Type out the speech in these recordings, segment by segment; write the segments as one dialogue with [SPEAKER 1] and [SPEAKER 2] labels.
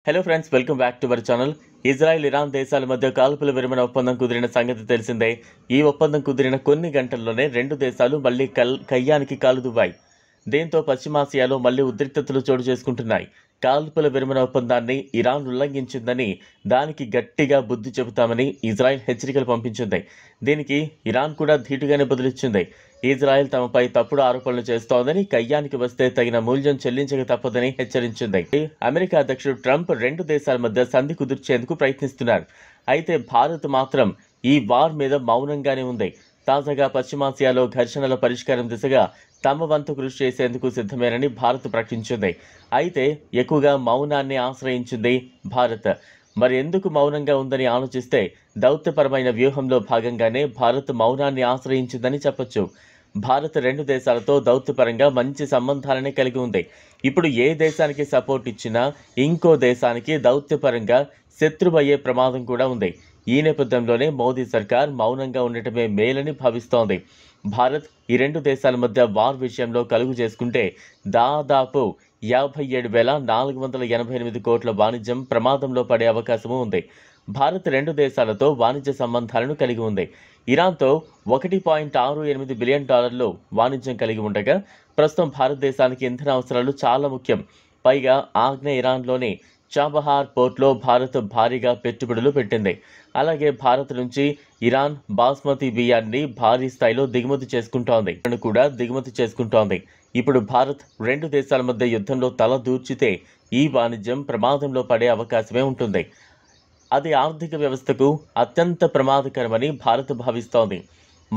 [SPEAKER 1] Hello friends, welcome back to our channel. Israel, Iran దేశాల మధ్య కాల్పుల విరమణ ఒప్పందం కుదిరిన సంగతి తెలిసిందే. ఈ ఒప్పందం కుదిరిన కొన్ని గంటల్లోనే రెండు దేశాలు మళ్లీ కయ్యానికి కాలుదువ్వాయి. దీంతో పశ్చిమాసియాలో మళ్లీ ఉద్రిక్తతలు చోటు చేసుకుంటున్నాయి. కాల్పుల విరమణ ఒప్పందాన్ని ఇరాన్ ఉల్లంఘించిందని, దానికి గట్టిగా బుద్ధి చెబుతామని ఇజ్రాయెల్ హెచ్చరికలు పంపించింది. దీనికి ఇరాన్ కూడా ధీటుగానే బదులిచ్చింది. ఇజ్రాయెల్ తమపై తప్పుడు ఆరోపణలు చేస్తోందని, కయ్యానికి వస్తే తగిన మూల్యం చెల్లించక తప్పదని హెచ్చరించింది. అమెరికా అధ్యక్షుడు ట్రంప్ రెండు దేశాల మధ్య సంధి కుదుర్చేందుకు ప్రయత్నిస్తున్నారు. అయితే భారత్ మాత్రం ఈ వార్ మీద మౌనంగానే ఉంది. తాజాగా పశ్చిమాసియాలో ఘర్షణల పరిష్కారం దిశగా తమ వంతు కృషి చేసేందుకు సిద్ధమేనని భారత్ ప్రకటించింది. అయితే ఎక్కువగా మౌనాన్ని ఆశ్రయించింది భారత్. మరి ఎందుకు మౌనంగా ఉందని ఆలోచిస్తే, దౌత్యపరమైన వ్యూహంలో భాగంగానే భారత్ మౌనాన్ని ఆశ్రయించిందని చెప్పొచ్చు. భారత్ రెండు దేశాలతో దౌత్యపరంగా మంచి సంబంధాలనే కలిగి ఉంది. ఇప్పుడు ఏ దేశానికి సపోర్ట్ ఇచ్చినా ఇంకో దేశానికి దౌత్యపరంగా శత్రువయ్యే ప్రమాదం కూడా ఉంది. ఈ నేపథ్యంలోనే మోదీ సర్కార్ మౌనంగా ఉండటమే మేలని భావిస్తోంది. భారత్ ఈ రెండు దేశాల మధ్య వార్ విషయంలో కలుగు చేసుకుంటే దాదాపు 57,488 కోట్ల వాణిజ్యం ప్రమాదంలో పడే అవకాశము ఉంది. భారత్ రెండు దేశాలతో వాణిజ్య సంబంధాలను కలిగి ఉంది. ఇరాన్తో $1.68 బిలియన్ వాణిజ్యం కలిగి ఉండగా, ప్రస్తుతం భారతదేశానికి ఇంధన అవసరాలు చాలా ముఖ్యం. పైగా ఆగ్నేయ ఇరాన్లోని చాబహార్ పోర్ట్లో భారత్ భారీగా పెట్టుబడులు పెట్టింది. అలాగే భారత్ నుంచి ఇరాన్ బాస్మతి బియ్యాన్ని భారీ స్థాయిలో దిగుమతి చేసుకుంటోంది. ఇప్పుడు భారత్ రెండు దేశాల మధ్య యుద్ధంలో తల దూర్చితే ఈ వాణిజ్యం ప్రమాదంలో పడే అవకాశమే ఉంటుంది. అది ఆర్థిక వ్యవస్థకు అత్యంత ప్రమాదకరమని భారత్ భావిస్తోంది.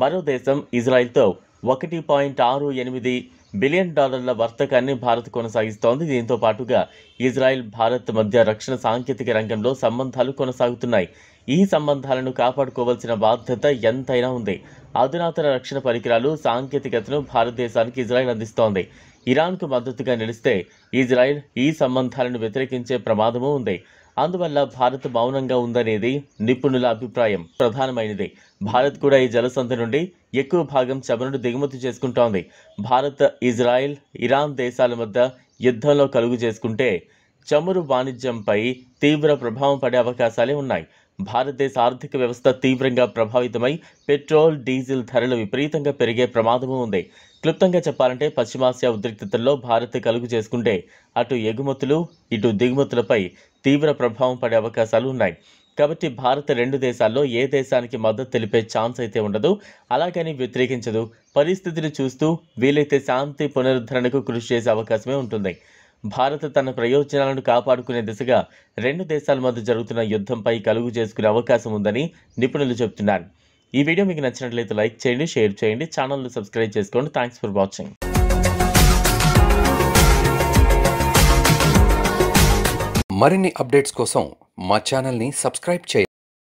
[SPEAKER 1] మరో దేశం ఇజ్రాయెల్తో $1.68 బిలియన్ వర్తకాన్ని భారత్ కొనసాగిస్తోంది. దీంతో పాటుగా ఇజ్రాయెల్, భారత్ మధ్య రక్షణ సాంకేతిక రంగంలో సంబంధాలు కొనసాగుతున్నాయి. ఈ సంబంధాలను కాపాడుకోవాల్సిన బాధ్యత ఎంతైనా ఉంది. అధునాతన రక్షణ పరికరాలు, సాంకేతికతను భారతదేశానికి ఇజ్రాయెల్ అందిస్తోంది. ఇరాన్కు మద్దతుగా నిలిస్తే ఇజ్రాయెల్ ఈ సంబంధాలను వ్యతిరేకించే ప్రమాదమూ ఉంది. అందువల్ల భారత్ మౌనంగా ఉందనేది నిపుణుల అభిప్రాయం. ప్రధానమైనది, భారత్ కూడా ఈ జలసంధి నుండి ఎక్కువ భాగం చమురును దిగుమతి చేసుకుంటోంది. భారత్, ఇజ్రాయెల్, ఇరాన్ దేశాల మధ్య యుద్ధంలో కలుగు చేసుకుంటే చమురు వాణిజ్యంపై తీవ్ర ప్రభావం పడే అవకాశాలే ఉన్నాయి. భారతదేశ ఆర్థిక వ్యవస్థ తీవ్రంగా ప్రభావితమై పెట్రోల్, డీజిల్ ధరలు విపరీతంగా పెరిగే ప్రమాదమూ ఉంది. క్లుప్తంగా చెప్పాలంటే, పశ్చిమాసియా ఉద్రిక్తతల్లో భారత్ కలుగు చేసుకుంటే అటు ఎగుమతులు, ఇటు దిగుమతులపై తీవ్ర ప్రభావం పడే అవకాశాలు ఉన్నాయి. కాబట్టి భారత్ రెండు దేశాల్లో ఏ దేశానికి మద్దతు తెలిపే ఛాన్స్ అయితే ఉండదు, అలాగని వ్యతిరేకించదు. పరిస్థితిని చూస్తూ వీలైతే శాంతి పునరుద్ధరణకు కృషి చేసే అవకాశమే ఉంటుంది. భారత్ తన ప్రయోజనాలను కాపాడుకునే దిశగా రెండు దేశాల మధ్య జరుగుతున్న యుద్ధంపై కలుగు చేసుకునే అవకాశం ఉందని నిపుణులు చెబుతున్నారు. ఈ వీడియో మీకు నచ్చినట్లయితే లైక్ చేయండి, షేర్ చేయండి, ఛానల్ను సబ్స్క్రైబ్ చేసుకోండి. Thanks for watching.
[SPEAKER 2] మరిన్ని అప్డేట్స్ కోసం మా ఛానల్ని సబ్స్క్రైబ్ చేయండి.